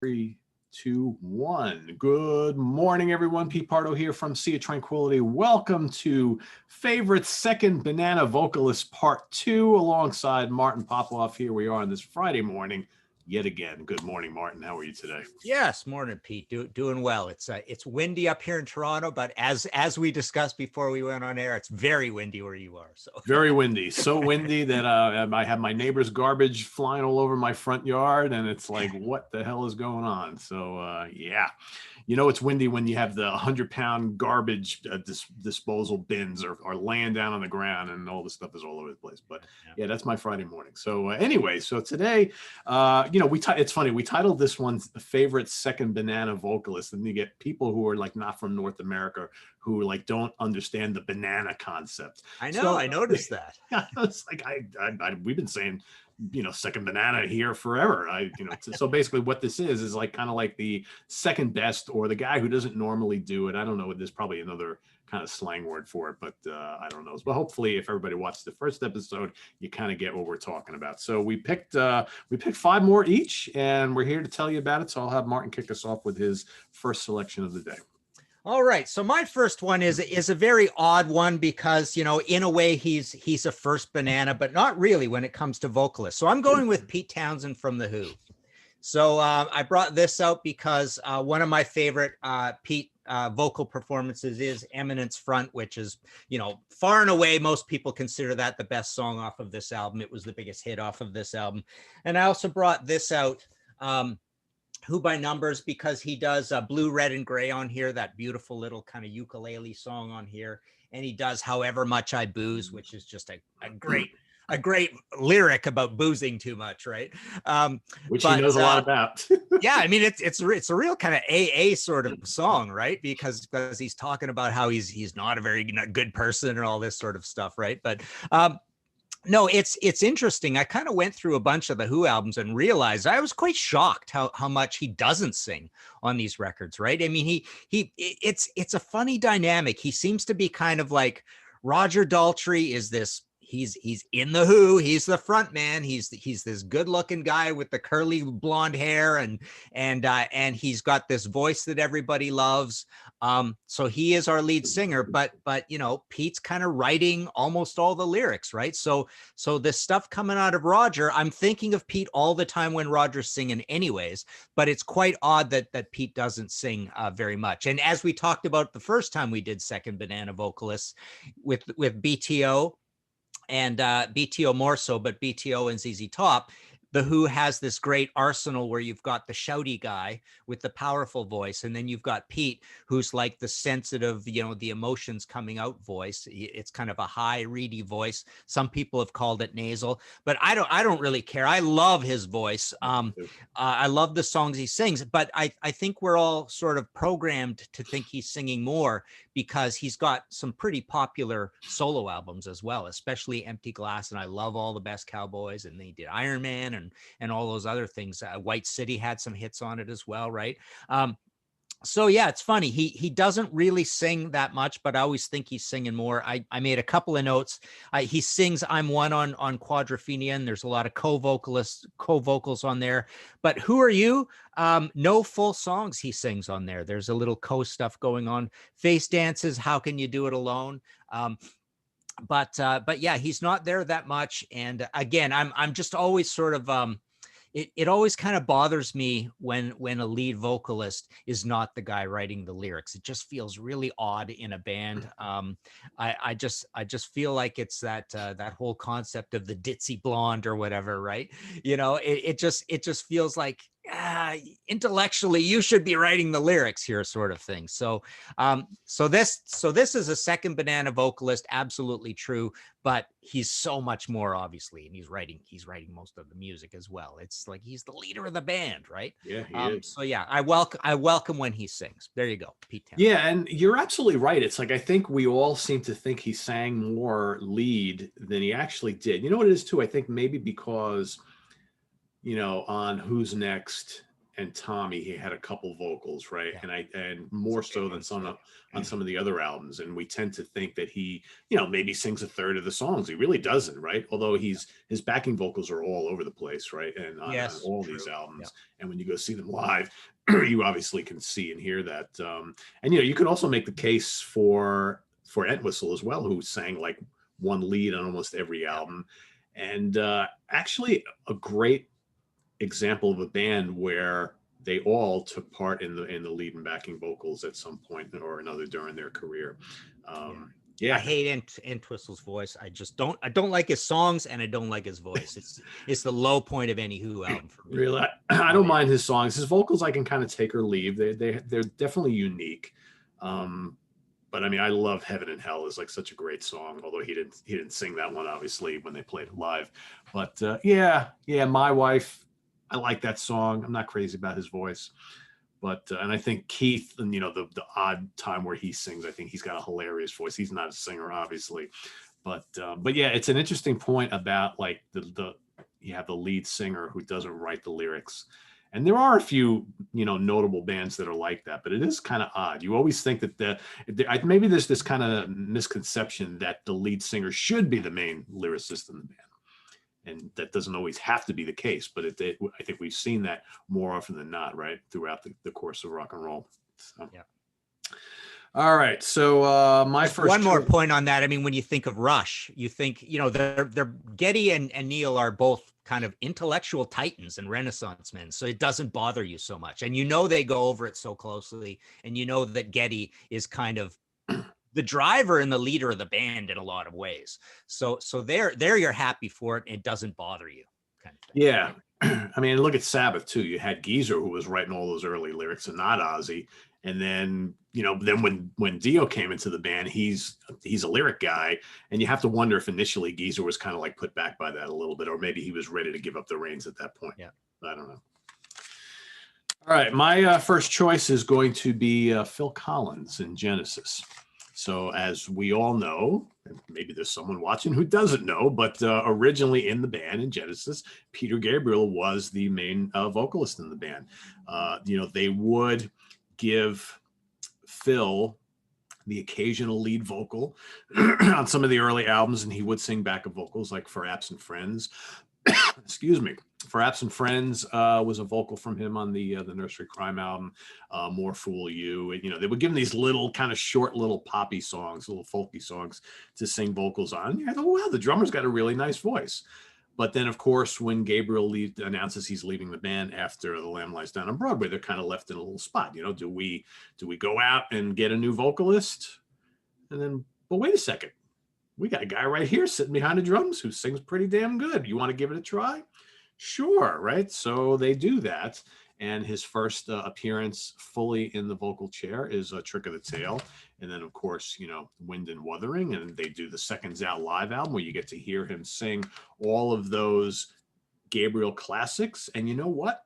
3, 2, 1. Good morning, everyone. Pete Pardo here from Sea of Tranquility. Welcome to Favorite Second Banana Vocalist Part 2 alongside Martin Popoff. Here we are on this Friday morning yet again. Good morning, Martin. How are you today? Yes, morning, Pete. Doing well. It's windy up here in Toronto, but as we discussed before we went on air, it's very windy where you are. So very windy, so windy that I have my neighbor's garbage flying all over my front yard, and it's like, what the hell is going on? So yeah. You know, it's windy when you have the 100-pound garbage disposal bins are laying down on the ground and all this stuff is all over the place. But yeah, that's my Friday morning. So anyway, so today, you know, it's funny. We titled this one Favorite Second Banana Vocalist, and you get people who are like not from North America who like don't understand the banana concept. I know. So, I noticed that. It's like we've been saying, you know, second banana here forever. So basically what this is like kind of like the second best, or the guy who doesn't normally do it. I don't know, there's probably another kind of slang word for it, but I don't know. But hopefully if everybody watched the first episode, you kind of get what we're talking about. So we picked 5 more each, and we're here to tell you about it. So I'll have Martin kick us off with his first selection of the day. All right. So my first one is a very odd one because, you know, in a way he's a first banana, but not really when it comes to vocalists. So I'm going with Pete Townshend from The Who. So I brought this out because one of my favorite Pete vocal performances is Eminence Front, which is, you know, far and away, most people consider that the best song off of this album. It was the biggest hit off of this album. And I also brought this out, Who by Numbers, because he does Blue, Red, and Gray on here, that beautiful little kind of ukulele song on here. And he does However Much I Booze, which is just a great lyric about boozing too much, right? Which he knows a lot about. Yeah, I mean, it's a real kind of AA sort of song, right? Because he's talking about how he's not a very good person and all this sort of stuff, right? But no, it's interesting. I kind of went through a bunch of the Who albums and realized I was quite shocked how much he doesn't sing on these records, right? I mean, it's a funny dynamic. He seems to be kind of like Roger Daltrey is this. He's in The Who. He's the front man. He's this good looking guy with the curly blonde hair, and he's got this voice that everybody loves. So he is our lead singer, but you know, Pete's kind of writing almost all the lyrics, right? So this stuff coming out of Roger, I'm thinking of Pete all the time when Roger's singing anyways, but it's quite odd that Pete doesn't sing very much. And as we talked about the first time we did Second Banana Vocalists with BTO, and BTO more so, but BTO and ZZ Top, The Who has this great arsenal where you've got the shouty guy with the powerful voice, and then you've got Pete, who's like the sensitive, you know, the emotions coming out voice. It's kind of a high, reedy voice. Some people have called it nasal, but I don't really care. I love his voice. I love the songs he sings, but I think we're all sort of programmed to think he's singing more because he's got some pretty popular solo albums as well, especially Empty Glass. And I love All the Best Cowboys, and they did Iron Man and all those other things. White City had some hits on it as well, right? So yeah, it's funny. He doesn't really sing that much, but I always think he's singing more. I made a couple of notes. He sings I'm One on Quadrophenia. There's a lot of co-vocals on there. But Who Are You? No full songs he sings on there. There's a little co-stuff going on. Face Dances, How Can You Do It Alone? But yeah, he's not there that much. And again, I'm just always sort of it always kind of bothers me when a lead vocalist is not the guy writing the lyrics. It just feels really odd in a band. I just feel like it's that whole concept of the ditzy blonde or whatever, right? You know, it just feels like intellectually you should be writing the lyrics here, sort of thing. So this is a second banana vocalist, absolutely true, but he's so much more, obviously, and he's writing most of the music as well. It's like he's the leader of the band, right? Yeah, he is. So yeah, I welcome when he sings. There you go, Pete Townshend. Yeah, and you're absolutely right. It's like I think we all seem to think he sang more lead than he actually did. You know what it is too? I think maybe because, you know, on Who's Next and Tommy, he had a couple vocals, right? Yeah. And more so than on some of the other albums. And we tend to think that he, maybe sings a third of the songs. He really doesn't, right? Although his backing vocals are all over the place, right? And on all these albums. Yeah. And when you go see them live, you obviously can see and hear that. And you can also make the case for Entwistle as well, who sang like one lead on almost every album. And actually a great example of a band where they all took part in the lead and backing vocals at some point or another during their career. I hate Entwistle's voice. I don't like his songs, and I don't like his voice. It's the low point of any Who album for me. Really, I don't mind his songs. His vocals I can kind of take or leave. They're definitely unique. But I mean, I love Heaven and Hell is like such a great song, although he didn't sing that one obviously when they played it live. But My Wife, I like that song. I'm not crazy about his voice, but and I think Keith, and the odd time where he sings, I think he's got a hilarious voice. He's not a singer, obviously, but yeah, it's an interesting point about like you have the lead singer who doesn't write the lyrics, and there are a few notable bands that are like that, but it is kind of odd. You always think that maybe there's this kind of misconception that the lead singer should be the main lyricist in the band. And that doesn't always have to be the case, but I think we've seen that more often than not, right, throughout the course of rock and roll. So. Yeah. All right. So my first one more point on that. I mean, when you think of Rush, you think they're Geddy and Neil are both kind of intellectual titans and Renaissance men, so it doesn't bother you so much, and they go over it so closely, and that Geddy is kind of the driver and the leader of the band in a lot of ways. So there you're happy for it. It doesn't bother you. Kind of thing. Yeah. I mean, look at Sabbath too. You had Geezer who was writing all those early lyrics and not Ozzy. And then, then when Dio came into the band, he's a lyric guy. And you have to wonder if initially Geezer was kind of like put back by that a little bit, or maybe he was ready to give up the reins at that point. Yeah. I don't know. All right. My first choice is going to be Phil Collins in Genesis. So as we all know, and maybe there's someone watching who doesn't know, but originally in the band in Genesis, Peter Gabriel was the main vocalist in the band. They would give Phil the occasional lead vocal on some of the early albums, and he would sing backup vocals like For Absent Friends. Excuse me. For Absent Friends was a vocal from him on the Nursery Crime album, More Fool You. They would give him these little kind of short little poppy songs, little folky songs to sing vocals on. I thought, wow, the drummer's got a really nice voice. But then, of course, when Gabriel announces he's leaving the band after The Lamb Lies Down on Broadway, they're kind of left in a little spot. Do we go out and get a new vocalist? And then, but wait a second. We got a guy right here sitting behind the drums who sings pretty damn good. You want to give it a try? Sure, right? So they do that. And his first appearance fully in the vocal chair is a Trick of the Tail. And then, of course, Wind and Wuthering. And they do the Seconds Out live album where you get to hear him sing all of those Gabriel classics. And you know what?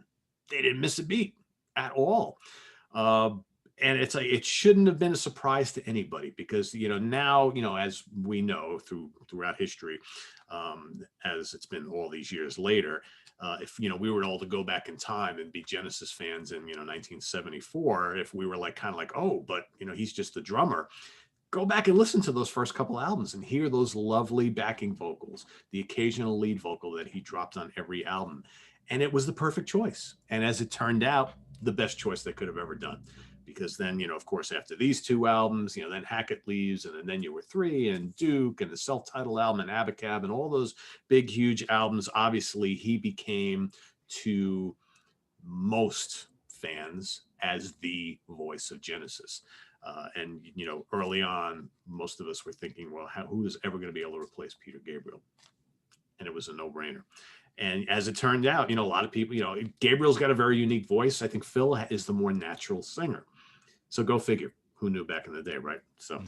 They didn't miss a beat at all. And it's like, it shouldn't have been a surprise to anybody because, now, as we know throughout history, as it's been all these years later, if, we were all to go back in time and be Genesis fans in, 1974, if we were like, kind of like, oh, but, he's just the drummer, go back and listen to those first couple albums and hear those lovely backing vocals, the occasional lead vocal that he dropped on every album. And it was the perfect choice. And as it turned out, the best choice they could have ever done. Because then, of course, after these two albums, then Hackett leaves, and then You Were Three, and Duke, and the self-titled album, and Abacab, and all those big, huge albums. Obviously, he became to most fans as the voice of Genesis. And early on, most of us were thinking, well, who is ever going to be able to replace Peter Gabriel? And it was a no-brainer. And as it turned out, a lot of people, Gabriel's got a very unique voice. I think Phil is the more natural singer. So go figure. Who knew back in the day, right? So,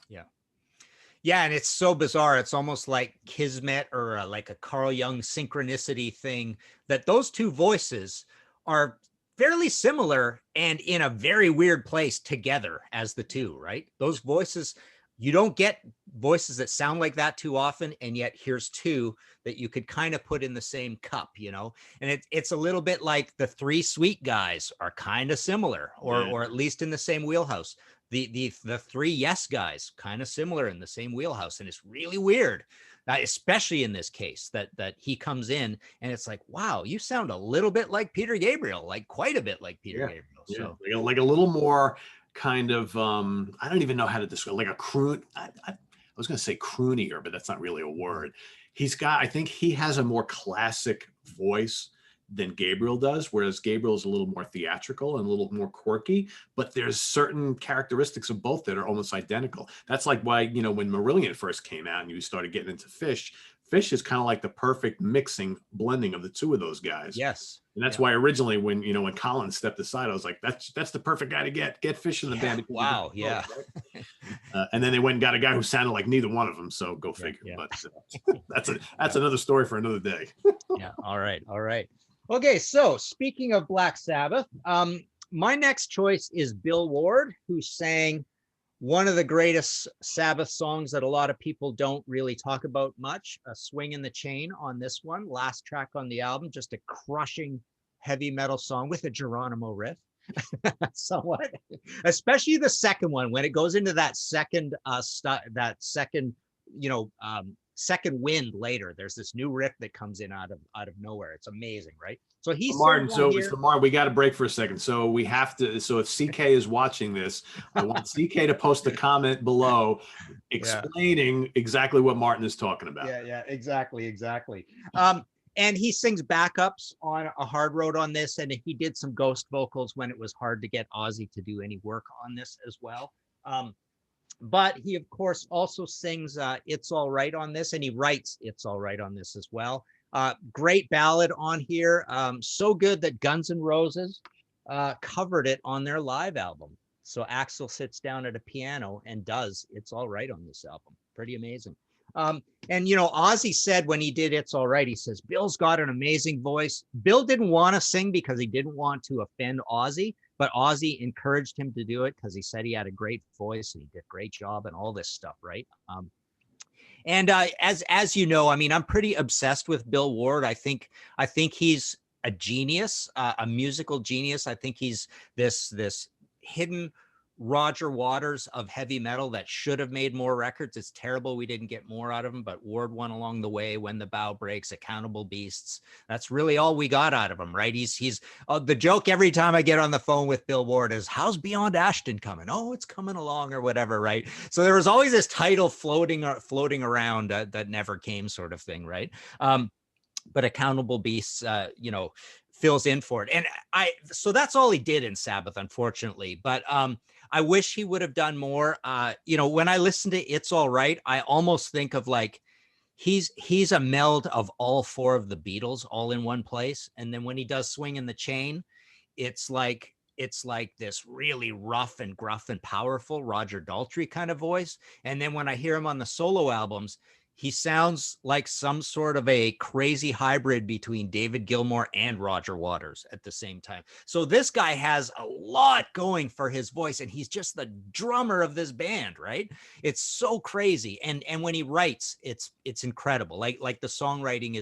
yeah, and it's so bizarre. It's almost like kismet or like a Carl Jung synchronicity thing that those two voices are fairly similar and in a very weird place together as the two, right? Those voices you don't get voices that sound like that too often, and yet here's two that you could kind of put in the same cup, you know. And it's a little bit like the Three Sweet Guys are kind of similar, or at least in the same wheelhouse. The Three Yes Guys, kind of similar in the same wheelhouse, and it's really weird, especially in this case that he comes in and it's like, wow, you sound a little bit like Peter Gabriel, like quite a bit like Peter Gabriel. So like a little more kind of I don't even know how to describe, like a croon. I was going to say croonier, but that's not really a word. I think he has a more classic voice than Gabriel does, whereas Gabriel is a little more theatrical and a little more quirky, but there's certain characteristics of both that are almost identical. That's like why, you know, when Marillion first came out and you started getting into Fish is kind of like the perfect blending of the two of those guys. Yes. And that's why originally when Collins stepped aside, I was like, that's the perfect guy to get Fish in the band. Wow. Yeah. Right? And then they went and got a guy who sounded like neither one of them. So go figure. Yeah. But that's another story for another day. Yeah. All right. Okay. So speaking of Black Sabbath, my next choice is Bill Ward, who sang one of the greatest Sabbath songs that a lot of people don't really talk about much, a Swing in the Chain on this one, last track on the album, just a crushing heavy metal song with a Geronimo riff, somewhat, especially the second one, when it goes into that second, second wind later. There's this new riff that comes in out of nowhere. It's amazing, right? So he's Martin. So Martin, we got to break for a second. So we have to. So if CK is watching this, I want CK to post a comment below explaining exactly what Martin is talking about. Yeah, exactly. And he sings backups on A Hard Road on this, and he did some ghost vocals when it was hard to get Ozzy to do any work on this as well. But he, of course, also sings It's All Right on this, and he writes It's All Right on this as well. Great ballad on here. So good that Guns N' Roses covered it on their live album. So Axl sits down at a piano and does It's All Right on this album. Pretty amazing. And, Ozzy said when he did It's All Right, he says, Bill's got an amazing voice. Bill didn't want to sing because he didn't want to offend Ozzy, but Ozzy encouraged him to do it because he said he had a great voice and he did a great job and all this stuff, right? And as you know, I mean, I'm pretty obsessed with Bill Ward. I think he's a genius, a musical genius. I think he's this hidden Roger Waters of heavy metal that should have made more records. It's terrible we didn't get more out of him, but Ward won along the way. When the Bow Breaks, Accountable Beasts. That's really all we got out of him, right? He's the joke every time I get on the phone with Bill Ward is, how's Beyond Ashton coming? Oh, it's coming along or whatever, right? So there was always this title floating around that never came, sort of thing, right? But Accountable Beasts, fills in for it. And so that's all he did in Sabbath, unfortunately. But I wish he would have done more. When I listen to It's All Right, I almost think of like he's a meld of all four of the Beatles all in one place. And then when he does Swing in the Chain, it's like this really rough and gruff and powerful Roger Daltrey kind of voice. And then when I hear him on the solo albums, he sounds like some sort of a crazy hybrid between David Gilmour and Roger Waters at the same time. So this guy has a lot going for his voice, and he's just the drummer of this band, right? It's so crazy. And when he writes, it's incredible. Like the songwriting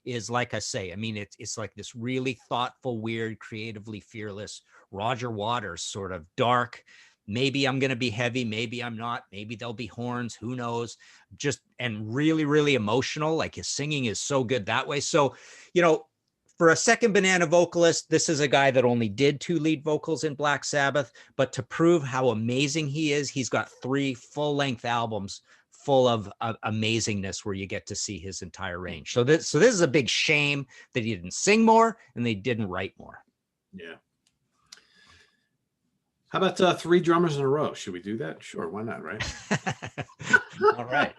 is like I say, I mean, it's like this really thoughtful, weird, creatively fearless Roger Waters, sort of dark. Maybe I'm going to be heavy. Maybe I'm not. Maybe there'll be horns. Who knows? And really, really emotional. Like his singing is so good that way. So, for a second banana vocalist, this is a guy that only did 2 lead vocals in Black Sabbath. But to prove how amazing he is, he's got 3 full-length albums full of amazingness where you get to see his entire range. So this is a big shame that he didn't sing more and they didn't write more. Yeah. How about 3 drummers in a row? Should we do that? Sure, why not, right? All right.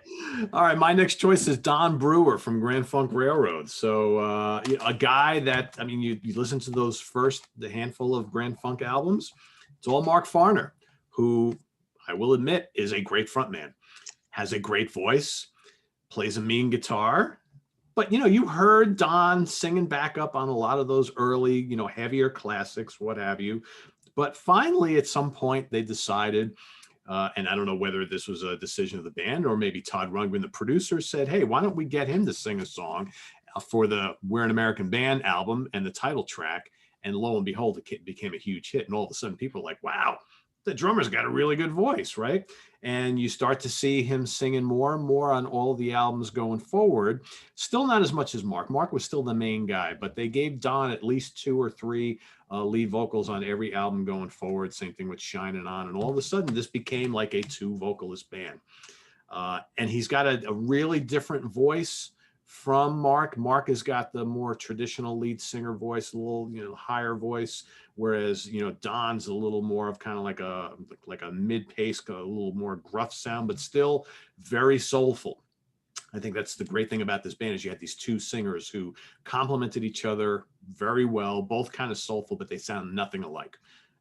All right, my next choice is Don Brewer from Grand Funk Railroad. So a guy that, I mean, you listen to the handful of Grand Funk albums, it's all Mark Farner, who I will admit is a great frontman, has a great voice, plays a mean guitar. But, you heard Don singing backup on a lot of those early, heavier classics, what have you. But finally, at some point, they decided And I don't know whether this was a decision of the band or maybe Todd Rundgren, the producer, said, hey, why don't we get him to sing a song for the We're an American Band album and the title track? And lo and behold, it became a huge hit. And all of a sudden people are like, wow, the drummer's got a really good voice, right? And you start to see him singing more and more on all the albums going forward. Still not as much as Mark. Mark was still the main guy, but they gave Don at least 2 or 3 lead vocals on every album going forward. Same thing with Shining On. And all of a sudden, this became like a 2-vocalist band. And he's got a really different voice from Mark. Mark has got the more traditional lead singer voice, a little, higher voice, whereas, Don's a little more of kind of like a mid-pace, a little more gruff sound, but still very soulful. I think that's the great thing about this band is you had these 2 singers who complemented each other very well, both kind of soulful, but they sound nothing alike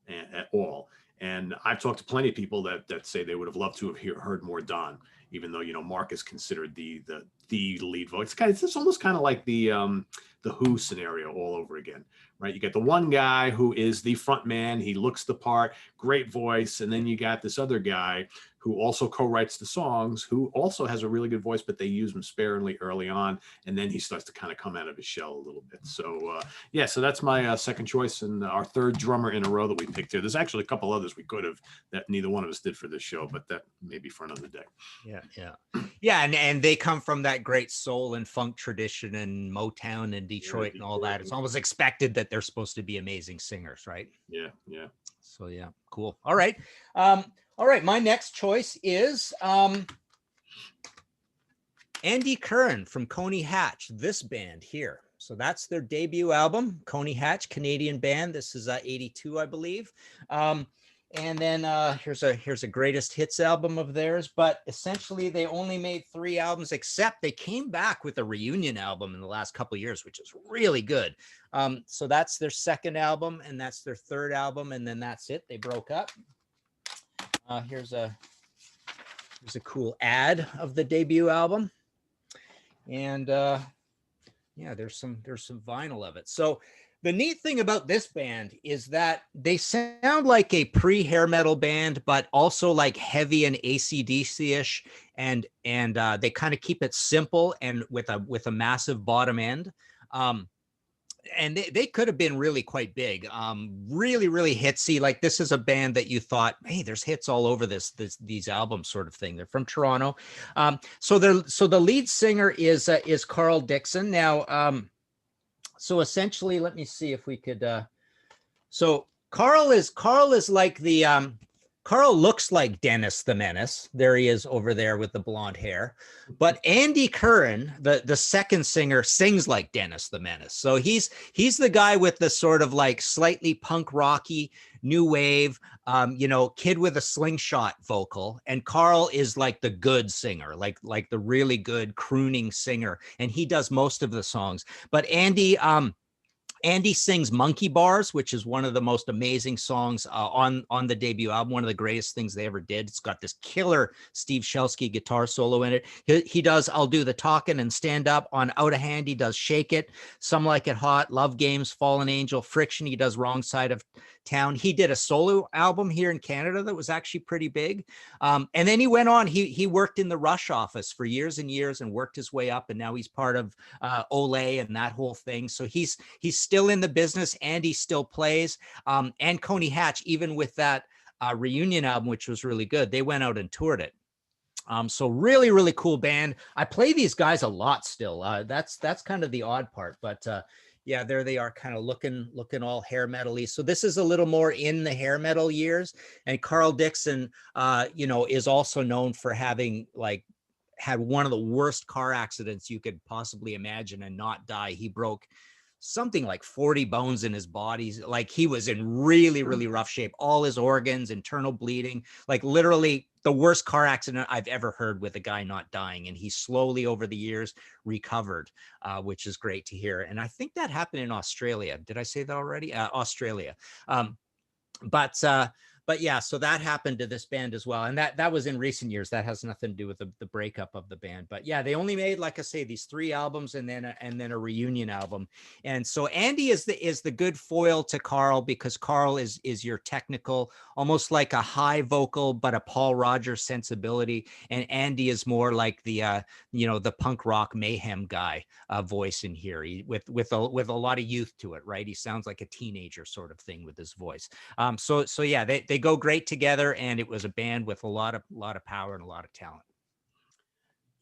at all. And I've talked to plenty of people that say they would have loved to have heard more Don, even though, Mark is considered the lead voice. It's almost kind of like the Who scenario all over again, right? You get the one guy who is the front man. He looks the part, great voice. And then you got this other guy who also co-writes the songs, who also has a really good voice, but they use him sparingly early on. And then he starts to kind of come out of his shell a little bit. So so that's my second choice and our 3rd drummer in a row that we picked here. There's actually a couple others we could have that neither one of us did for this show, but that may be for another day. Yeah. And they come from that great soul and funk tradition and Motown and Detroit and all that. It's almost expected that they're supposed to be amazing singers, right? Yeah. So yeah, cool. All right. My next choice is Andy Curran from Coney Hatch, this band here. So that's their debut album, Coney Hatch, Canadian band. This is 82, I believe. And then here's a greatest hits album of theirs, but essentially they only made 3 albums, except they came back with a reunion album in the last couple of years, which is really good. So that's their 2nd album, and that's their 3rd album, and then that's it. They broke up. Here's a cool ad of the debut album, and there's some vinyl of it. So the neat thing about this band is that they sound like a pre-hair metal band, but also like heavy and AC/DC-ish, and they kind of keep it simple and with a massive bottom end. And they could have been really quite big, really, really hitsy. Like this is a band that you thought, hey, there's hits all over these albums sort of thing. They're from Toronto. So the lead singer is Carl Dixon. Now, so essentially, let me see if we could. So Carl is like the Carl looks like Dennis the Menace. There he is over there with the blonde hair. But Andy Curran, the second singer, sings like Dennis the Menace. So he's the guy with the sort of like slightly punk rocky new wave, kid with a slingshot vocal. And Carl is like the good singer, like the really good crooning singer. And he does most of the songs. But Andy sings Monkey Bars, which is one of the most amazing songs on the debut album, one of the greatest things they ever did. It's got this killer Steve Shelsky guitar solo in it. He does I'll Do the Talking and Stand Up. On Out of Hand, he does Shake It, Some Like It Hot, Love Games, Fallen Angel, Friction. He does Wrong Side of Town. He did a solo album here in Canada that was actually pretty big. And then he went on, he worked in the Rush office for years and years and worked his way up. And now he's part of Olay and that whole thing. So he's still in the business and he still plays. And Coney Hatch, even with that reunion album, which was really good, they went out and toured it. So really, really cool band. I play these guys a lot still. That's kind of the odd part, but yeah, there they are, kind of looking all hair metal-y. So this is a little more in the hair metal years. And Carl Dixon, is also known for having had one of the worst car accidents you could possibly imagine and not die. He broke something like 40 bones in his body. Like he was in really, really rough shape. All his organs, internal bleeding, like literally the worst car accident I've ever heard with a guy not dying. And he slowly over the years recovered, which is great to hear. And I think that happened in Australia. Did I say that already? Australia. But but yeah, so that happened to this band as well. And that was in recent years. That has nothing to do with the breakup of the band. But yeah, they only made, like I say, these 3 albums and then a reunion album. And so Andy is the good foil to Carl, because Carl is your technical, almost like a high vocal, but a Paul Rogers sensibility. And Andy is more like the the punk rock mayhem guy voice in here, with a lot of youth to it, right? He sounds like a teenager sort of thing with his voice. So yeah, they go great together, and it was a band with a lot of power and a lot of talent.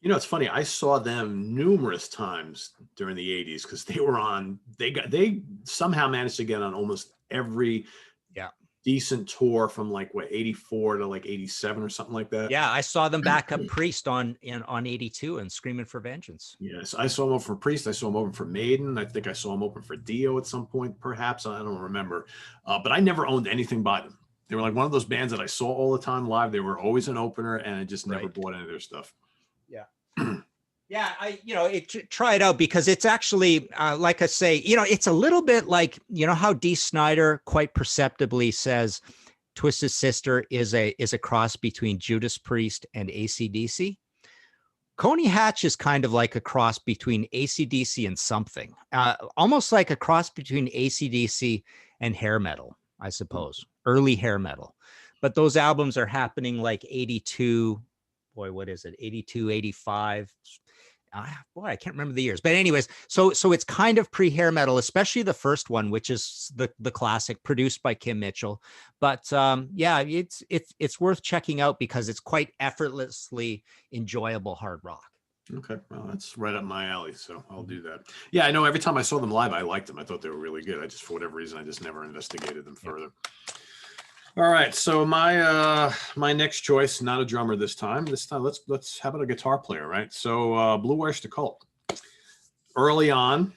You know, it's funny. I saw them numerous times during the 80s because they somehow managed to get on almost every decent tour from like 84 to like 87 or something like that. Yeah, I saw them back up Priest on 82 and Screaming for Vengeance. Yes, I saw them open for Priest. I saw them open for Maiden. I think I saw them open for Dio at some point, perhaps. I don't remember. But I never owned anything by them. They were like one of those bands that I saw all the time live. They were always an opener, and I just never bought any of their stuff. Yeah. Yeah, try it out, because it's actually, like I say, it's a little bit like, how Dee Snider quite perceptibly says Twisted Sister is a cross between Judas Priest and AC/DC. Coney Hatch is kind of like a cross between AC/DC and something, almost like a cross between AC/DC and hair metal, I suppose, early hair metal. But those albums are happening like 82, boy, what is it? 82, 85. Boy, I can't remember the years, but anyways, so it's kind of pre-hair metal, especially the first one, which is the classic, produced by Kim Mitchell. But yeah, it's worth checking out because it's quite effortlessly enjoyable hard rock. Okay, well, that's right up my alley, so I'll do that. Yeah, I know every time I saw them live, I liked them. I thought they were really good. I just, for whatever reason, I just never investigated them further. All right, so my next choice, not a drummer this time. This time, let's how about a guitar player, right? So Blue Oyster Cult. Early on,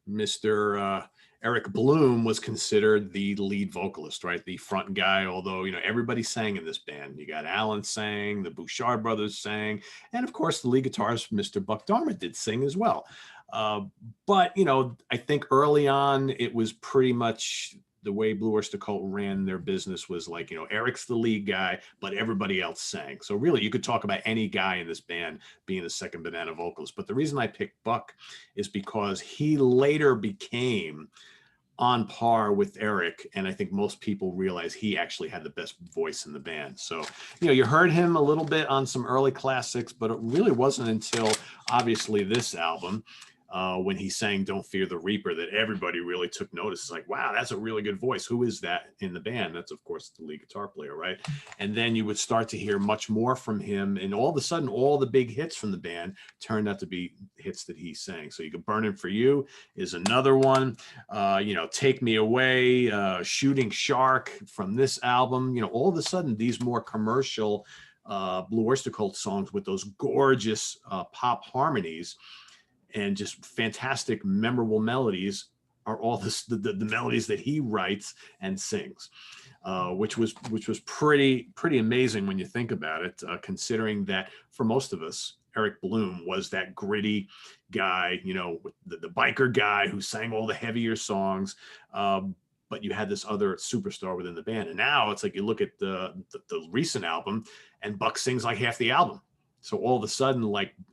Mr. Eric Bloom was considered the lead vocalist, right? The front guy, although, everybody sang in this band. You got Alan sang, the Bouchard brothers sang, and of course, the lead guitarist, Mr. Buck Dharma, did sing as well. But, I think early on, it was pretty much the way Blue Oyster Cult ran their business was like, Eric's the lead guy, but everybody else sang. So really, you could talk about any guy in this band being the second banana vocalist. But the reason I picked Buck is because he later became on par with Eric. And I think most people realize he actually had the best voice in the band. So, you heard him a little bit on some early classics, but it really wasn't until obviously this album, when he sang Don't Fear the Reaper, that everybody really took notice. It's like, wow, that's a really good voice. Who is that in the band? That's, of course, the lead guitar player, right? And then you would start to hear much more from him. And all of a sudden, all the big hits from the band turned out to be hits that he sang. So you could Burning for You is another one. Take Me Away, Shooting Shark from this album. All of a sudden, these more commercial Blue Oyster Cult songs with those gorgeous pop harmonies and just fantastic, memorable melodies are all the melodies that he writes and sings, which was pretty amazing when you think about it, considering that for most of us, Eric Bloom was that gritty guy, the biker guy who sang all the heavier songs. But you had this other superstar within the band. And now it's like you look at the recent album and Buck sings like half the album. So all of a sudden,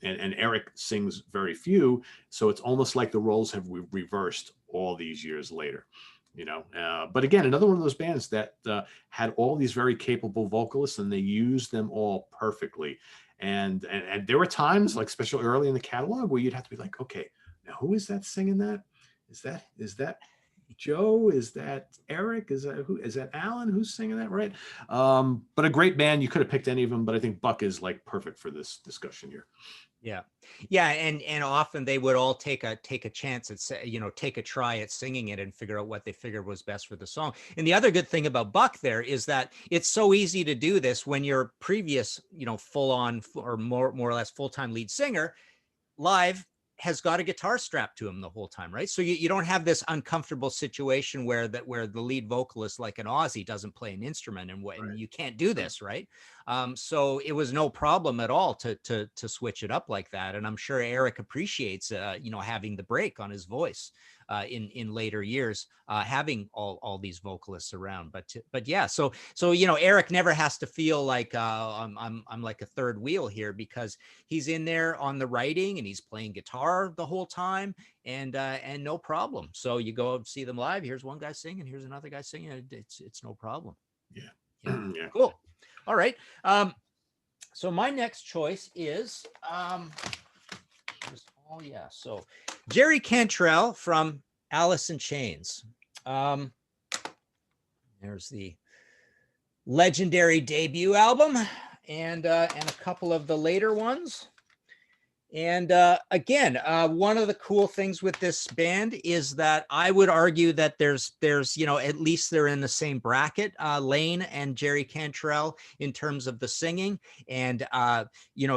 and Eric sings very few. So it's almost like the roles have reversed all these years later, But again, another one of those bands that had all these very capable vocalists, and they used them all perfectly. And there were times, like especially early in the catalog, where you'd have to be like, okay, now who is that singing that? Is that Joe? Is that Eric? Is that Alan? Who's singing that? Right. But a great band. You could have picked any of them, but I think Buck is like perfect for this discussion here. Yeah. And often they would all take a chance at, take a try at singing it and figure out what they figured was best for the song. And the other good thing about Buck there is that it's so easy to do this when your previous, full on or more or less full-time lead singer live has got a guitar strapped to him the whole time, right? So you don't have this uncomfortable situation where the lead vocalist, like an Aussie, doesn't play an instrument, and you can't do this, right? So it was no problem at all to switch it up like that, and I'm sure Eric appreciates having the break on his voice in later years, having all these vocalists around. But yeah, so Eric never has to feel like I'm like a third wheel here, because he's in there on the writing and he's playing guitar the whole time, and no problem. So you go see them live. Here's one guy singing, here's another guy singing. It's no problem. Yeah. Yeah. Cool. All right. So my next choice is so Jerry Cantrell from Alice in Chains. There's the legendary debut album, and a couple of the later ones. And again, one of the cool things with this band is that I would argue that there's at least they're in the same bracket, Lane and Jerry Cantrell, in terms of the singing. And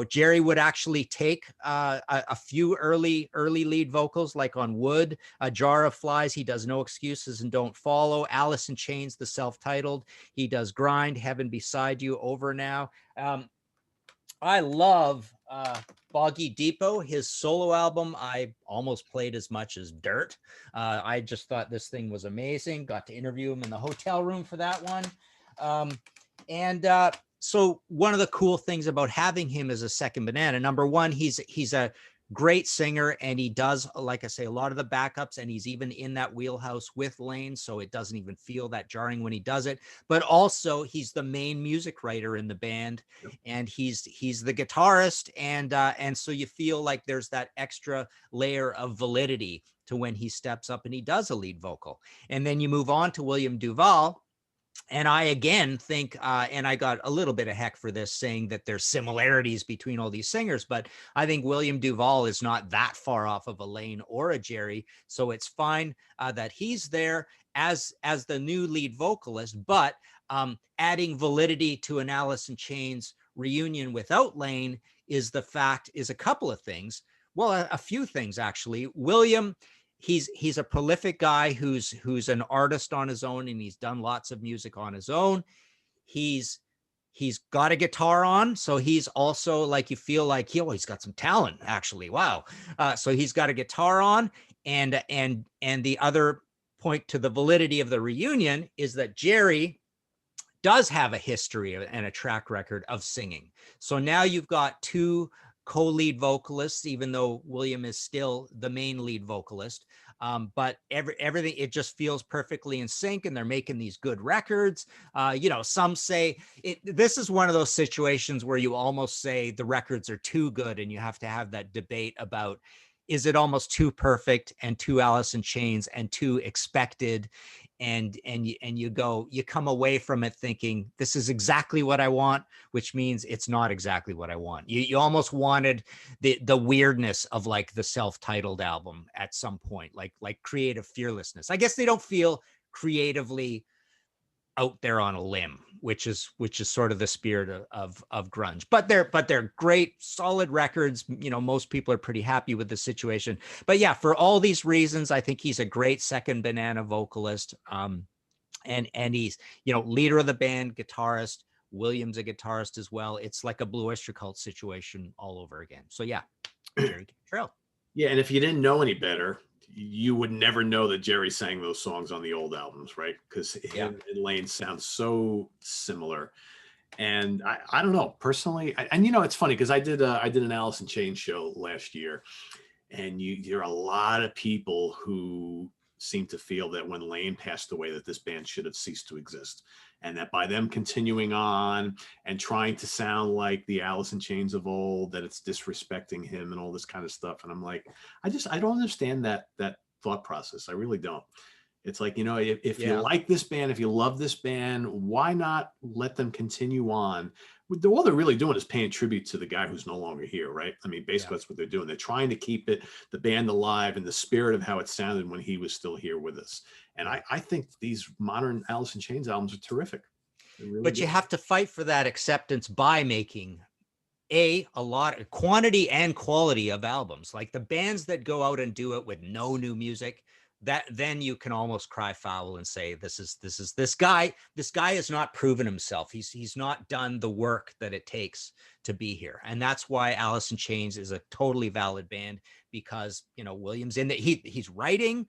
Jerry would actually take a few early lead vocals, like on Wood, A Jar of Flies. He does No Excuses and Don't Follow. Alice in Chains, the self-titled, he does Grind, Heaven Beside You, Over Now. I love Boggy Depot, his solo album. I almost played as much as Dirt. I just thought this thing was amazing. Got to interview him in the hotel room for that one. So one of the cool things about having him as a second banana, number one, he's a great singer, and he does, like I say, a lot of the backups, and he's even in that wheelhouse with Lane, so it doesn't even feel that jarring when he does it. But also, he's the main music writer in the band, and he's the guitarist, and so you feel like there's that extra layer of validity to when he steps up and he does a lead vocal. And then you move on to William Duvall. And I, again, think, and I got a little bit of heck for this, saying that there's similarities between all these singers, but I think William Duvall is not that far off of a Lane or a Jerry. So it's fine that he's there as the new lead vocalist, but adding validity to an Alice in Chains reunion without Lane is a couple of things. Well, a few things, actually. William, he's a prolific guy who's an artist on his own, and he's done lots of music on his own. He's got a guitar on, so he's also, like, you feel like he's got some talent, actually. Wow. So he's got a guitar on, and the other point to the validity of the reunion is that Jerry does have a history and a track record of singing. So now you've got two co-lead vocalists, even though William is still the main lead vocalist. But everything, it just feels perfectly in sync, and they're making these good records. Some say this is one of those situations where you almost say the records are too good, and you have to have that debate about, is it almost too perfect and too Alice in Chains and too expected? And you come away from it thinking, this is exactly what I want, which means it's not exactly what I want. You almost wanted the weirdness of, like, the self-titled album at some point, like creative fearlessness. I guess they don't feel creatively out there on a limb, which is sort of the spirit of grunge, but they're great, solid records. Most people are pretty happy with the situation. But yeah, for all these reasons, I think he's a great second banana vocalist. And he's, leader of the band, guitarist. William's a guitarist as well. It's like a Blue Oyster Cult situation all over again. So yeah, Jerry Cantrell. Yeah, and if you didn't know any better, you would never know that Jerry sang those songs on the old albums, right? Because him and Lane sound so similar. And I don't know, personally, and it's funny because I did an Alice in Chains show last year, and there are a lot of people who seem to feel that when Lane passed away, that this band should have ceased to exist, and that by them continuing on and trying to sound like the Alice in Chains of old, that it's disrespecting him and all this kind of stuff. And I'm like, I don't understand that thought process. I really don't. It's like, if you like this band, if you love this band, why not let them continue on? All they're really doing is paying tribute to the guy who's no longer here, right? I mean, basically that's what they're doing. They're trying to keep the band alive in the spirit of how it sounded when he was still here with us. And I think these modern Alice in Chains albums are terrific. Really but you have to fight for that acceptance by making a lot of quantity and quality of albums. Like the bands that go out and do it with no new music, that then you can almost cry foul and say, this guy has not proven himself. He's not done the work that it takes to be here. And that's why Alice in Chains is a totally valid band, because Williams in that he's writing,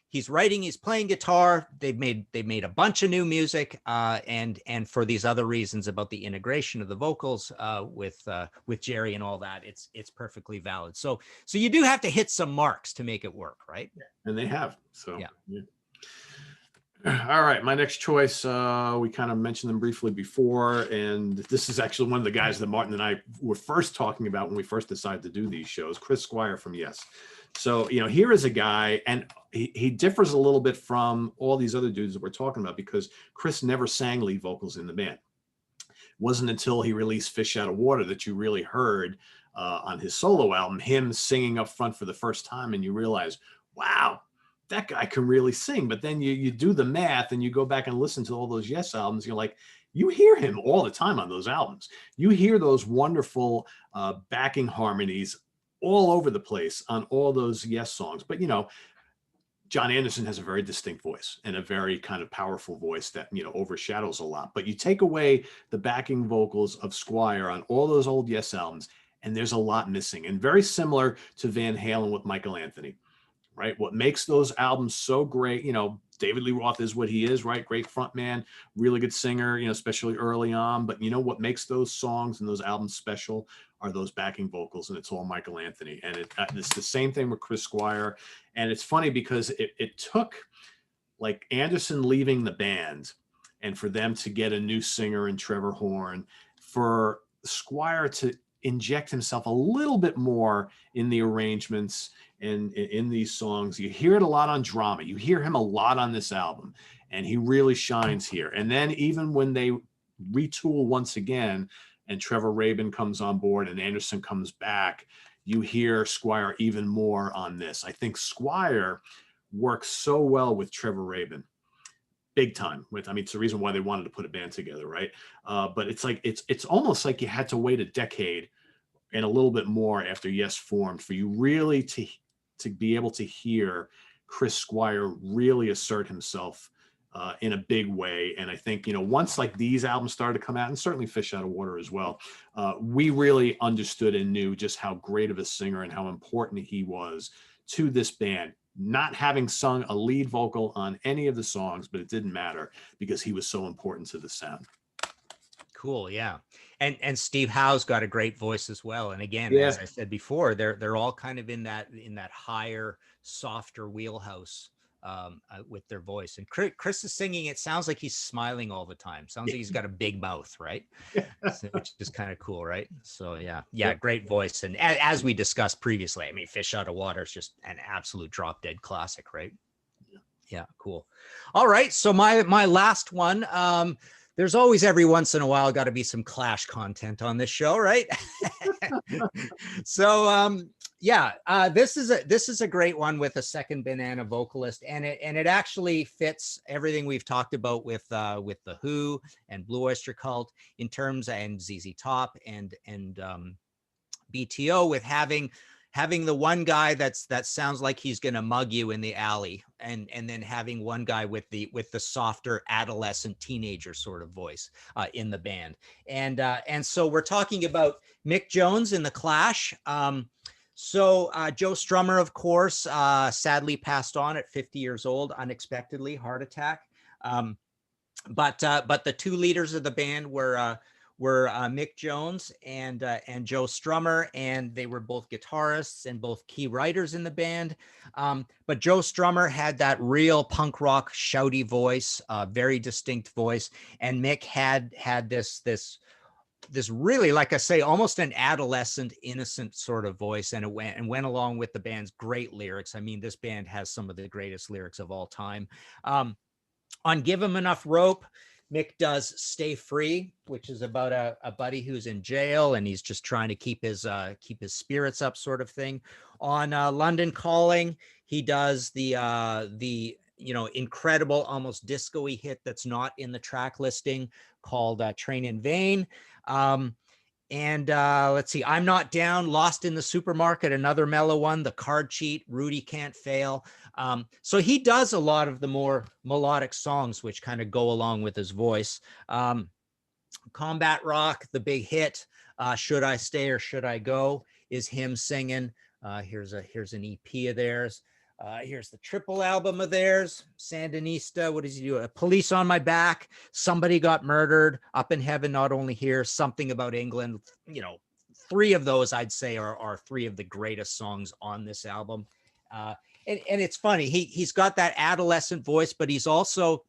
He's writing, he's playing guitar. They've made a bunch of new music, and for these other reasons about the integration of the vocals with Jerry and all that, it's perfectly valid. So you do have to hit some marks to make it work, right? And they have. So yeah. All right, my next choice, we kind of mentioned them briefly before, and this is actually one of the guys that Martin and I were first talking about when we first decided to do these shows, Chris Squire from Yes. So, here is a guy, and he differs a little bit from all these other dudes that we're talking about, because Chris never sang lead vocals in the band. It wasn't until he released Fish Out of Water that you really heard on his solo album, him singing up front for the first time, and you realize, wow, that guy can really sing. But then you do the math and you go back and listen to all those Yes albums. You're like, you hear him all the time on those albums. You hear those wonderful backing harmonies all over the place on all those Yes songs. But, John Anderson has a very distinct voice and a very kind of powerful voice that, overshadows a lot. But you take away the backing vocals of Squire on all those old Yes albums, and there's a lot missing. And very similar to Van Halen with Michael Anthony. Right? What makes those albums so great, David Lee Roth is what he is, right? Great frontman, really good singer, especially early on. But what makes those songs and those albums special are those backing vocals, and it's all Michael Anthony. And it's the same thing with Chris Squire. And it's funny because it took like Anderson leaving the band and for them to get a new singer in Trevor Horn, for Squire to inject himself a little bit more in the arrangements and in these songs. You hear it a lot on Drama. You hear him a lot on this album, and he really shines here. And then even when they retool once again and Trevor Rabin comes on board and Anderson comes back, you hear Squire even more on this. I think Squire works so well with Trevor Rabin. Big time. It's the reason why they wanted to put a band together, right? But it's like it's almost like you had to wait a decade and a little bit more after Yes formed for you really to be able to hear Chris Squire really assert himself in a big way. And I think, once like these albums started to come out, and certainly Fish Out of Water as well, we really understood and knew just how great of a singer and how important he was to this band. Not having sung a lead vocal on any of the songs, but it didn't matter because he was so important to the sound. Cool, yeah. And Steve Howe's got a great voice as well. And again, as I said before, they're all kind of in that higher, softer wheelhouse with their voice. And Chris is singing. It sounds like he's smiling all the time. Sounds like he's got a big mouth, right? So, which is kind of cool, right? So yeah, great voice. And as we discussed previously, Fish Out of Water is just an absolute drop dead classic, right? Yeah, cool. All right, so my last one. There's always every once in a while got to be some Clash content on this show, right? So this is a great one with a second banana vocalist, and it actually fits everything we've talked about with the Who and Blue Oyster Cult in terms, and ZZ Top and BTO, with having the one guy that sounds like he's going to mug you in the alley, and then having one guy with the softer adolescent teenager sort of voice in the band. And so we're talking about Mick Jones in the Clash. So Joe Strummer, of course, sadly passed on at 50 years old, unexpectedly, heart attack. But the two leaders of the band were Mick Jones and Joe Strummer, and they were both guitarists and both key writers in the band. But Joe Strummer had that real punk rock shouty voice, very distinct voice, and Mick had this really, like I say, almost an adolescent, innocent sort of voice, and it went along with the band's great lyrics. This band has some of the greatest lyrics of all time. On Give 'Em Enough Rope, Mick does Stay Free, which is about a buddy who's in jail and he's just trying to keep his spirits up, sort of thing. On London Calling, he does the incredible, almost disco-y hit that's not in the track listing, called Train in Vain. And let's see, I'm Not Down, Lost in the Supermarket, another mellow one, The Card Cheat, Rudy Can't Fail. So he does a lot of the more melodic songs, which kind of go along with his voice. Combat Rock, the big hit, Should I Stay or Should I Go, is him singing. Here's an EP of theirs. Here's the triple album of theirs, Sandinista. What does he do? A Police on My Back, Somebody Got Murdered, Up in Heaven, Not Only Here, Something About England. You know, three of those I'd say are three of the greatest songs on this album. And it's funny, he's got that adolescent voice, but he's also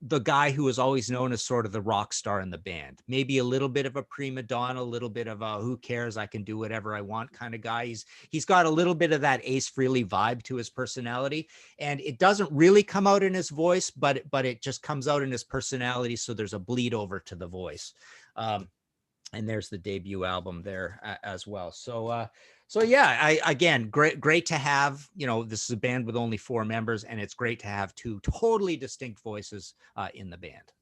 the guy who was always known as sort of the rock star in the band, maybe a little bit of a prima donna, a little bit of a who cares, I can do whatever I want kind of guy. He's got a little bit of that Ace Frehley vibe to his personality, and it doesn't really come out in his voice, but it just comes out in his personality. So there's a bleed over to the voice. And there's the debut album there as well. So yeah, again, great to have, you know, this is a band with only 4 members, and it's great to have 2 totally distinct voices in the band.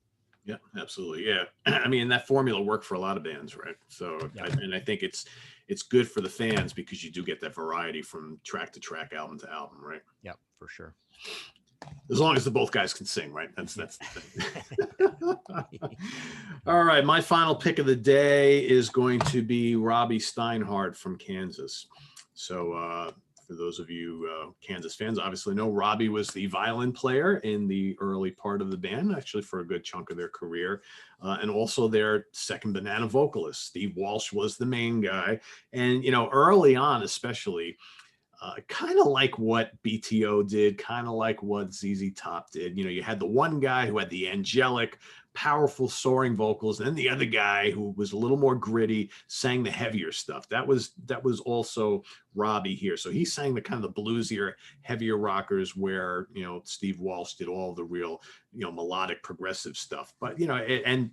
Yeah, absolutely. Yeah. I mean, that formula worked for a lot of bands, right? So, yeah. I think it's good for the fans because you do get that variety from track to track, album to album, right? Yep, for sure. As long as the both guys can sing, right? That's the thing. All right, my final pick of the day is going to be Robbie Steinhardt from Kansas. So for those of you Kansas fans, obviously know Robbie was the violin player in the early part of the band, actually for a good chunk of their career, and also their second banana vocalist. Steve Walsh was the main guy. And, you know, early on especially, kind of like what BTO did, kind of like what ZZ Top did. You know, you had the one guy who had the angelic, powerful, soaring vocals, and then the other guy who was a little more gritty, sang the heavier stuff. That was also Robbie here. So he sang the kind of the bluesier, heavier rockers, where, you know, Steve Walsh did all the real, you know, melodic, progressive stuff. But, you know, and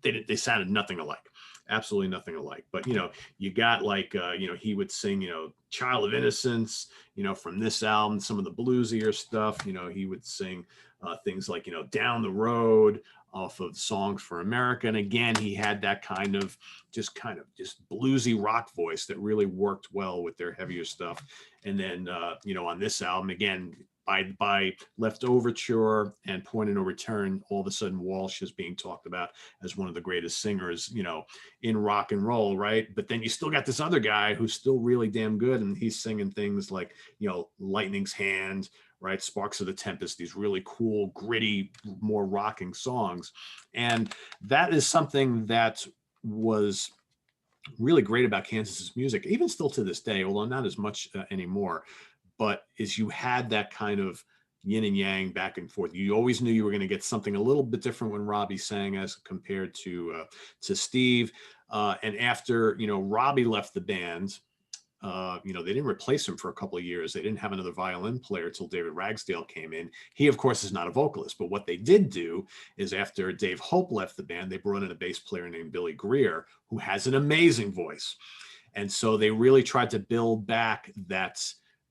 they sounded nothing alike. Absolutely nothing alike. But, you know, you got like, you know, he would sing, you know, Child of Innocence, you know, from this album, some of the bluesier stuff. You know, he would sing things like, you know, Down the Road off of Songs for America. And again, he had that kind of just bluesy rock voice that really worked well with their heavier stuff. And then, you know, on this album, again, by Left Overture and Point of No Return, all of a sudden Walsh is being talked about as one of the greatest singers, you know, in rock and roll, right? But then you still got this other guy who's still really damn good, and he's singing things like, you know, Lightning's Hand, right? Sparks of the Tempest, these really cool, gritty, more rocking songs. And that is something that was really great about Kansas's music, even still to this day, although not as much anymore. But is you had that kind of yin and yang back and forth. You always knew you were going to get something a little bit different when Robbie sang as compared to Steve. And after, you know, Robbie left the band, you know, they didn't replace him for a couple of years. They didn't have another violin player till David Ragsdale came in. He, of course, is not a vocalist. But what they did do is after Dave Hope left the band, they brought in a bass player named Billy Greer, who has an amazing voice. And so they really tried to build back that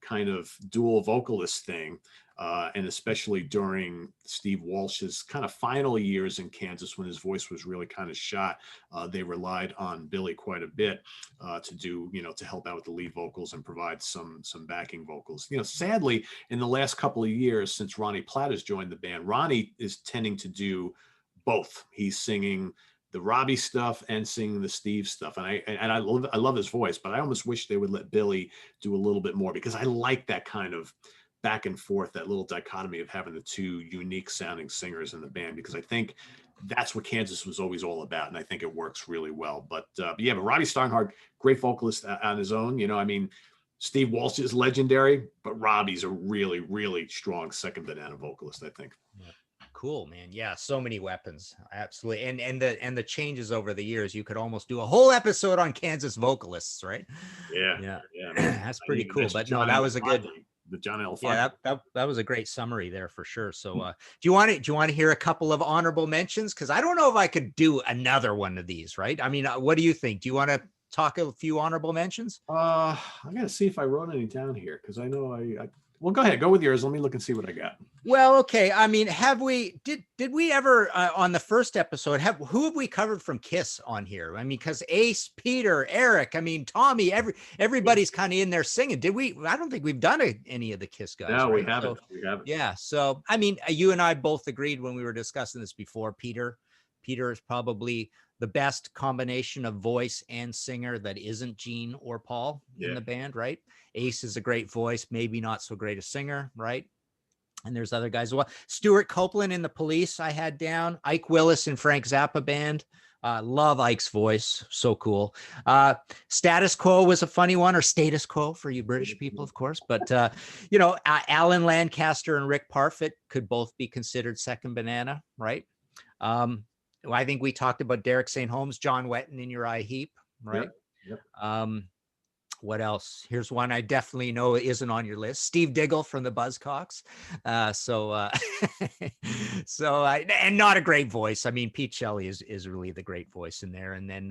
kind of dual vocalist thing, and especially during Steve Walsh's kind of final years in Kansas when his voice was really kind of shot, they relied on Billy quite a bit to do, you know, to help out with the lead vocals and provide some backing vocals. You know, sadly, in the last couple of years since Ronnie Platt has joined the band, Ronnie is tending to do both. He's singing the Robbie stuff and singing the Steve stuff. And I love his voice, but I almost wish they would let Billy do a little bit more, because I like that kind of back and forth, that little dichotomy of having the two unique sounding singers in the band, because I think that's what Kansas was always all about. And I think it works really well. But yeah, but Robbie Steinhardt, great vocalist on his own. You know, I mean, Steve Walsh is legendary, but Robbie's a really, really strong second banana vocalist, I think. Yeah. Cool, man. Yeah, so many weapons. Absolutely. And the changes over the years, you could almost do a whole episode on Kansas vocalists, right? Yeah. That's pretty cool. But no, that was a good, the John L. Yeah, that was a great summary there for sure. So do you want to hear a couple of honorable mentions? Because I don't know if I could do another one of these, right? I mean, what do you think? Do you want to talk a few honorable mentions? I gotta see if I wrote any down here, because I know I well, go ahead. Go with yours. Let me look and see what I got. Well, okay. I mean, did we ever on the first episode who have we covered from Kiss on here? I mean, because Ace, Peter, Eric, I mean, Tommy, everybody's kind of in there singing. Did we? I don't think we've done any of the Kiss guys. No, right? we haven't. We haven't. Yeah. So, I mean, you and I both agreed when we were discussing this before. Peter Peter is probably the best combination of voice and singer that isn't Gene or Paul in the band, right? Ace is a great voice, maybe not so great a singer, right? And there's other guys as well. Stuart Copeland in the Police I had down. Ike Willis in Frank Zappa Band. Love Ike's voice. So cool. Status Quo was a funny one, or Status Quo for you British people, of course. But, Alan Lancaster and Rick Parfitt could both be considered second banana, right? I think we talked about Derek St. Holmes, John Wetton in Uriah Heep, right? Yep. What else? Here's one I definitely know isn't on your list. Steve Diggle from the Buzzcocks. And not a great voice. I mean, Pete Shelley is really the great voice in there. And then,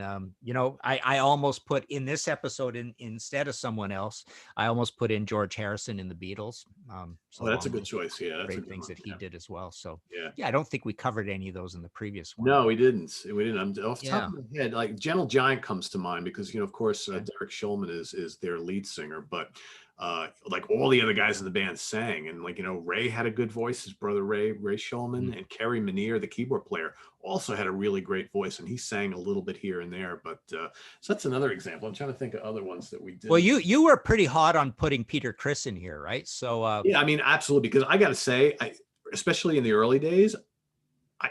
I almost put in this episode instead of someone else, I almost put in George Harrison in the Beatles. That's a good choice. Yeah, that's great a good things one. that he did as well. So yeah, I don't think we covered any of those in the previous one. No, we didn't. I'm off the top of my head. Like Gentle Giant comes to mind because of course Derek Shulman is their lead singer, but like all the other guys in the band sang, and Ray had a good voice. His brother Ray Shulman, and Kerry Minier, the keyboard player, also had a really great voice, and he sang a little bit here and there. But so that's another example. I'm trying to think of other ones that we did. Well, you were pretty hot on putting Peter Criss in here, right? So yeah, I mean, absolutely, because I got to say, especially in the early days,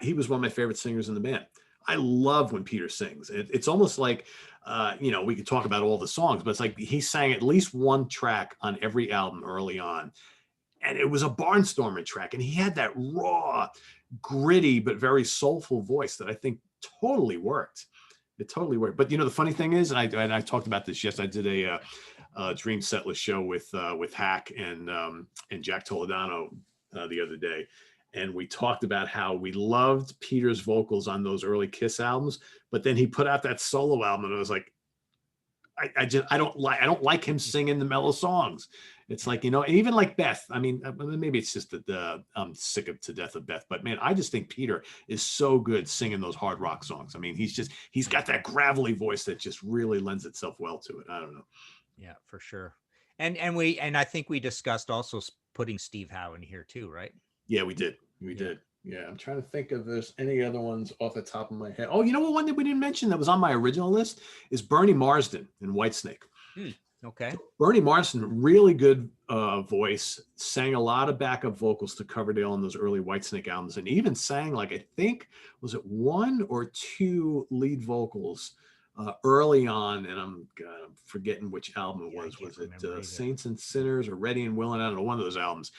he was one of my favorite singers in the band. I love when Peter sings. It's almost like, we could talk about all the songs, but it's like he sang at least one track on every album early on. And it was a barnstorming track. And he had that raw, gritty, but very soulful voice that I think totally worked. It totally worked. But, the funny thing is, and I talked about this yesterday, I did a Dream Setlist show with Hack and Jack Toledano the other day. And we talked about how we loved Peter's vocals on those early Kiss albums, but then he put out that solo album, and I was like, I don't like him singing the mellow songs. It's like, even like Beth. I mean, maybe it's just that I'm sick to death of Beth, but man, I just think Peter is so good singing those hard rock songs. I mean, he's got that gravelly voice that just really lends itself well to it. I don't know. Yeah, for sure. And I think we discussed also putting Steve Howe in here too, right? Yeah, we did. We did. Yeah, I'm trying to think if there's any other ones off the top of my head. Oh, one that we didn't mention that was on my original list is Bernie Marsden in Whitesnake. Okay. Bernie Marsden, really good voice, sang a lot of backup vocals to Coverdale on those early Whitesnake albums, and even sang, like, I think, was it one or two lead vocals early on, and I'm forgetting which album it was. Was it Saints and Sinners or Ready and Willing? I don't know, one of those albums.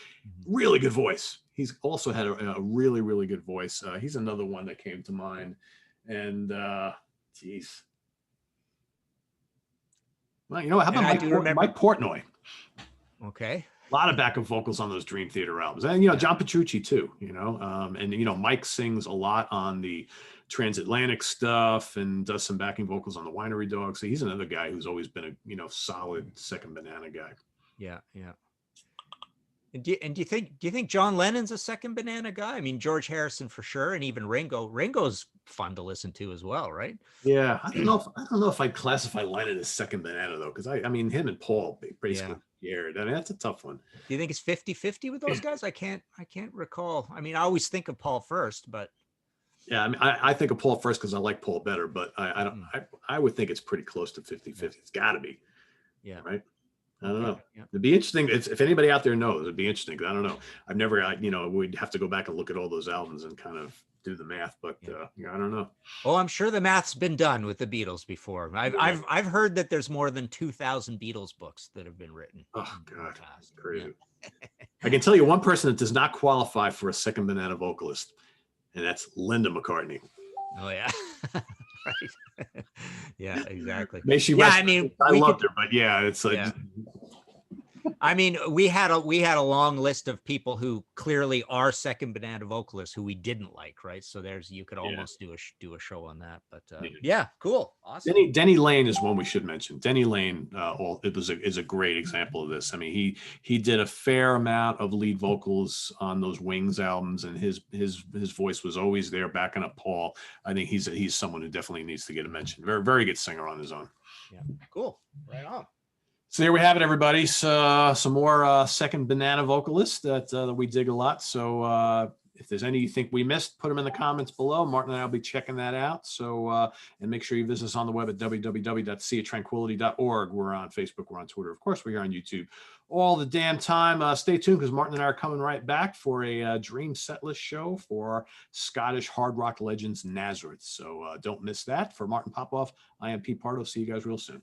Really good voice. He's also had a really, really good voice. He's another one that came to mind. And geez. Well, how about Mike Portnoy? Okay. A lot of backup vocals on those Dream Theater albums. And, John Petrucci too, and, Mike sings a lot on the Transatlantic stuff and does some backing vocals on the Winery Dog. So he's another guy who's always been a, solid second banana guy. Yeah. Yeah. And do you think John Lennon's a second banana guy? I mean, George Harrison for sure, and even Ringo. Ringo's fun to listen to as well, right? Yeah, I don't know if I'd classify Lennon as second banana though, because I mean him and Paul basically shared. I mean, that's a tough one. Do you think it's 50-50 with those guys? I can't recall. I mean, I always think of Paul first, but yeah, I mean, I think of Paul first because I like Paul better, but I don't. I would think it's pretty close to 50-50. It's got to be. Yeah. Right. I don't know. Yeah. It'd be interesting. If anybody out there knows, it'd be interesting. I don't know. I've never, we'd have to go back and look at all those albums and kind of do the math, but I don't know. Oh, I'm sure the math's been done with the Beatles before. I've heard that there's more than 2,000 Beatles books that have been written. Oh God, that's crazy. Yeah. I can tell you one person that does not qualify for a second banana vocalist, and that's Linda McCartney. Oh yeah. Right. Yeah, exactly. May she rest. I mean, I loved her, but yeah, it's like. Yeah. I mean, we had a long list of people who clearly are second banana vocalists who we didn't like, right? So you could almost do a show on that. But yeah, cool, awesome. Denny Lane is one we should mention. Denny Lane is a great example of this. I mean, he did a fair amount of lead vocals on those Wings albums, and his voice was always there backing up Paul. I think he's someone who definitely needs to get a mention. Very, very good singer on his own. Yeah, cool, right on. So there we have it, everybody. So, some more second banana vocalists that we dig a lot. So if there's any you think we missed, put them in the comments below. Martin and I will be checking that out. So, and make sure you visit us on the web at www.seatranquility.org. We're on Facebook. We're on Twitter. Of course, we're here on YouTube all the damn time. Stay tuned because Martin and I are coming right back for a dream setlist show for Scottish hard rock legends Nazareth. So don't miss that. For Martin Popoff, I am Pete Pardo. See you guys real soon.